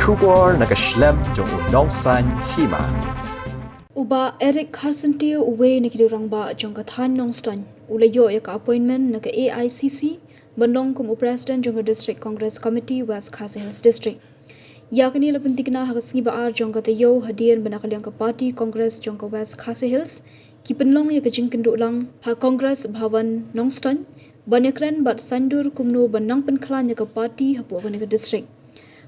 Shubor nakaslem jong unongsan hima. Uba Eric Carson Teo uwe nikidurangba jong kathan nongston ulayo ya ka appointment naka AICC bandong kum president jong District Congress Committee West Khasi Hills District. Yakni lapuntikna hagasngi baar jong katayo hadian banakalyang ka party Congress jong ka West Khasi Hills kipenlong ya kajing kendulang ha Congress Bhavan nongston banyakran bat sandur kumno banang penklan ya ka party hapu ka district.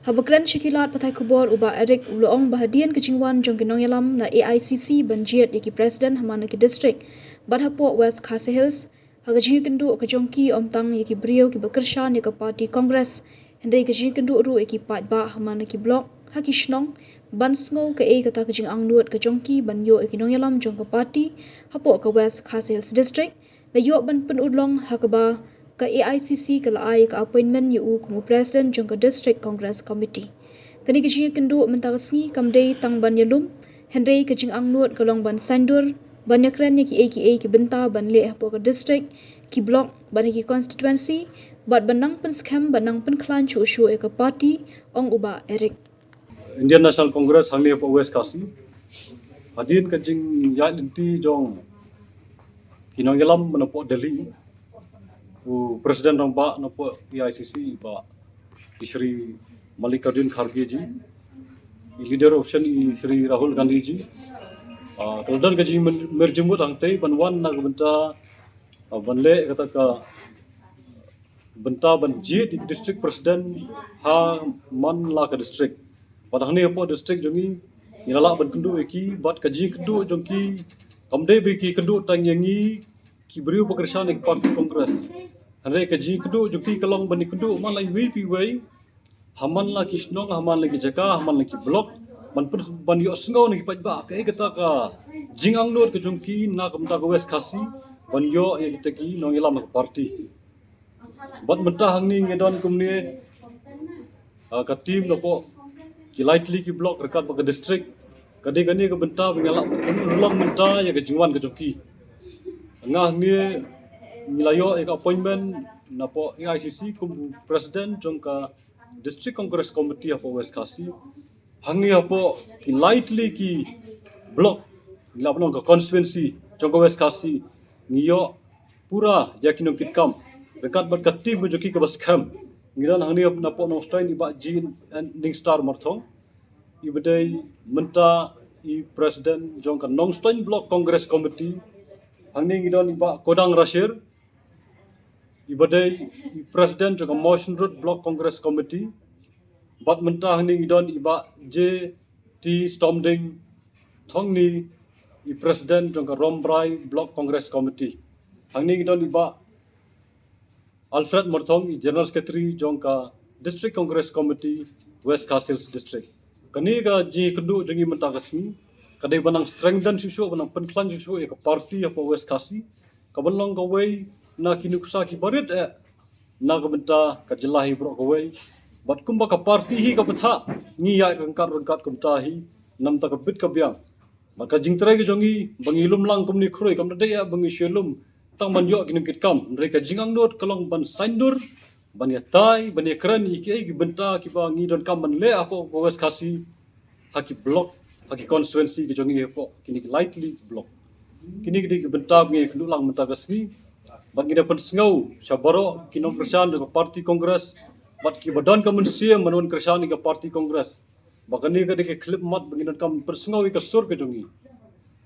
Habakran Shikilat Patai Kubor uba Eric uloong bahadian kecingwan jong kinong yalam na AICC banjiat yaki President hamana ki district badhapo West Khasi Hills hagaji kendu kajongki omtang yaki brio ki bakershan yaka party Congress hendai kaji kendu ru yaki pat ba hamana ki block haki shnong bansngo ka kata kajing angnuat kajongki banyo yaki nong yalam jong ka party hapo ka West Khasi Hills district la yo ban penudlong hakaba ka AICC ka laay ka appointment yu kumu president jong ka District Congress Committee. Kani kajing kendu mentagasngi kamday tang banyalum, hendai kajing angnuat kalong ban sandur, banyakran ya ki benta ban le hapo ka district, ki block ban ki constituency, bat banang pen scam banang pen klan chu ka party ong uba Eric. Indian National Congress hangni hapo West Khasi. Hadin kajing ya inti jong kinong yalam manapo Delhi. Presiden orang Pak napa AICC Pak Shri Mallikarjun Kharge ji, leader option Shri Rahul Gandhi ji. Kemudian kaji merjemut angtai banwan nak benta banle kata ka benta banji di district presiden ha man la ka district. Padahal ni apa district jongi inala ban kendu eki bat kaji kendu jongki kamde beki kendu tangyangi ki beriu pekerjaan ek parti Kongres. Handai kaji kedu juki kalong bani kedu man lagi wi wei haman la kisnong haman lagi jaka haman lagi blok man pun ban yo sngo ni pat ba kai kata ka jingang nur ke jungki na kamta ka West Khasi ban yo ya kita ki nong ilam ka parti bat mentah hang ni ngedon kumni ka team lopo ki lightly ki blok rekat ka district kade gani ka benta bingala ulang menta ya ka jingwan ka jungki ngah ni nilayo ek appointment napo AICC kum president jongka District Congress Committee hapo West Khasi hangi hapo ki lightly ki block labno ka constituency jongka West Khasi ngiyo pura yakinong kitkam dekat berkati bujuki ke baskam ngiran hangi napo no strain iba jin and ning star marthong ibadai menta I president jongka Nongstoin Block Congress Committee hangi ngidan iba kodang rashir ibadai Presiden juga Motion Road Block Congress Committee bat mentah ni idon iba JT Stormding thongni I Presiden juga Rombrai Block Congress Committee hangni idon iba Alfred Morthong I General Secretary jongka District Congress Committee West Khasi Hills District kani ka ji kendu jengi mentah kasni kadai banang strengthen susu banang penklan susu ka party apa West Khasi kabanlong ka way na kinuksa ki barit na kabenta ka jelahi bro ka way bat kumba ka party hi ka betha ngi ya rangkat kumta hi nam ta ka bit ka biang maka jingtrai ki jongi bangilum lang kumni khroi kam dai ya bangi shelum tang man yo kinukit kam re ka jingang dot kalong ban sandur ban ya tai ban ya kran ki benta ki ba ngi don kam ban le apo West Khasi haki block haki constituency ki jongi apo kini lightly block kini ki benta ngi kendulang menta kasni bagi dapat sengau syabaro kinong kerjaan dengan parti Kongres bat ki badan kemensia menun kerjaan dengan parti Kongres bagani ka de klip mat bagi kam persengau ka sur ke jongi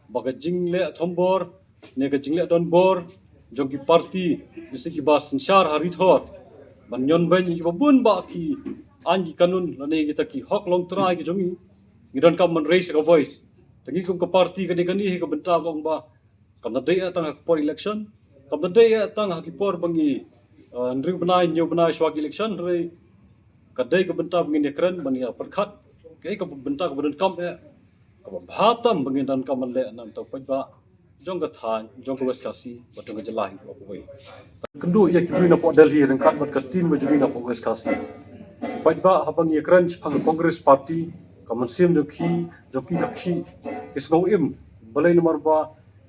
baga jingle thombor ne ka jingle don bor jongi parti isi ki bas syar hari thot banyon ban ki babun ba ki anji kanun lane kita ki hok long trai ki jongi ngidon kam men raise ka voice tangi kum ka parti ka de kani ka benta bang ba kam dai tang for election kadai tang hakipor bangi ndri banai nyu banai swag election re kadai ke benta bangi nekran bani perkhat kai ke benta ke badan kam ka bhatam bangi dan kam le nam tok pa jong ka than jong ka West Khasi batong ka jelahi ko wei kendu ya kibri na po Delhi rengkat bat ka team majugi na po West Khasi pa habang nekran phang Congress party kamansim joki kakhi kisgo im balai nomor ba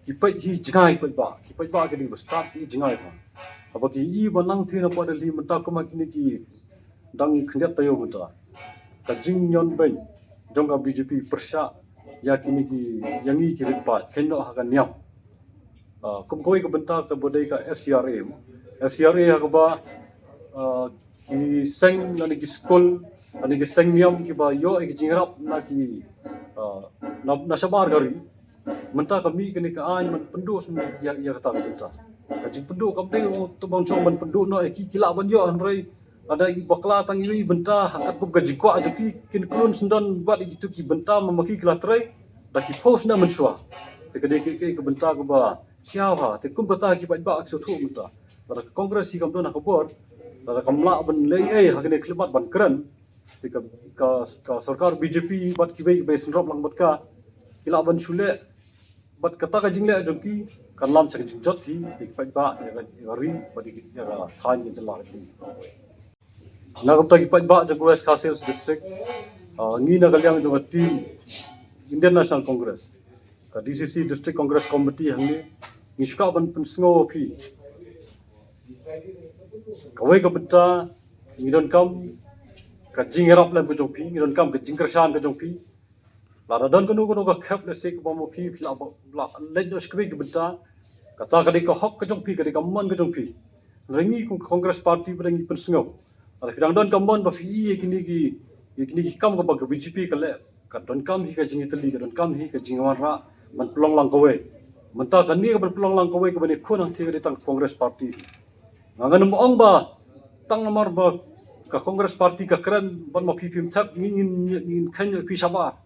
kipai hi jingai kipai ba ke di start ki jingai ba abaki I banang thina pa Delhi menta kuma kini ki dang khnjat tayo menta ka jing nyon ben jong ka BJP persya ya kini ki yangi ki ripat keno hakan nyam kum koi ka benta ka bodai ka FCRA ha ka ba ki seng na ni ki school ani ki seng nyam ki ba yo ki jingrap na ki na sabar gari menta kami kini ka an man pendu semua ya kata ka benta jing pendu kam dei tu bang chong man pendu no ki kila ban yo anrai ada bakla tang ini benta hakat kum gaji ko ajuki kin klun sendan buat itu ki benta memaki kila trai da ki post na mensua te kede ke benta ko ba siaw ha te kum beta ki ba so thu benta da kongres si kam do na ko bor da kamla ban lei hakne klibat ban kran te ka sarkar BJP bat ki bai senrop lang bat ka kila ban sule bat kata ka jingle ajuki kan lam sa jing jot hi ki ba ya ri ba ya khan ni jala ki Nagapta ki pajba jang West Khasis district ngi na galyang jong team Indian National Congress ka DCC district congress committee hangi ngi shka ban pensngo phi kawai ka betta ngi don kam ka jingrap lam ko jong phi ngi don kam ka jingkrshan ka jong phi la da don ko ka khap le sek ba mo phi la le do shkwe ki betta kata ka de ka hok ka jong phi ka de ka man ka jong phi rengi ku congress party brengi pensngo Kadang don kambon ba fi kini ki kam ka ba BJP ka le ka don kam hi ka jingi tali ka don kam hi ka jingwan ra man plong lang kowe man ta kan ni ka plong lang kowe ka bani khunang thi ka tang congress party ngangan mo ong ba tang namar ba ka congress party ka kran ban ma PPM thak ngin khan pi saba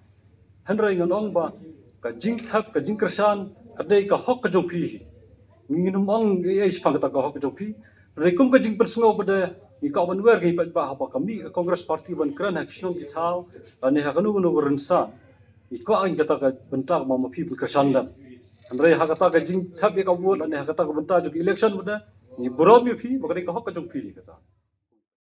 hanrai ngan ong ba ka jing thak ka jing kersan ka dei ka hok ka jong pi ngin mo ong ai spang ka hok ka jong pi rekum ka jing persngo bade ikaw ban wer kay pa ba kami Congress Party ban kran ha kisnong gitaw ani ha kanu no rensa ikaw ang kata ka bentak ma people kasanda andre ha kata ka jing thap ka wot ani ha kata ka bentak jog election bada ni burom pi bakari ka hok ka jong pi kata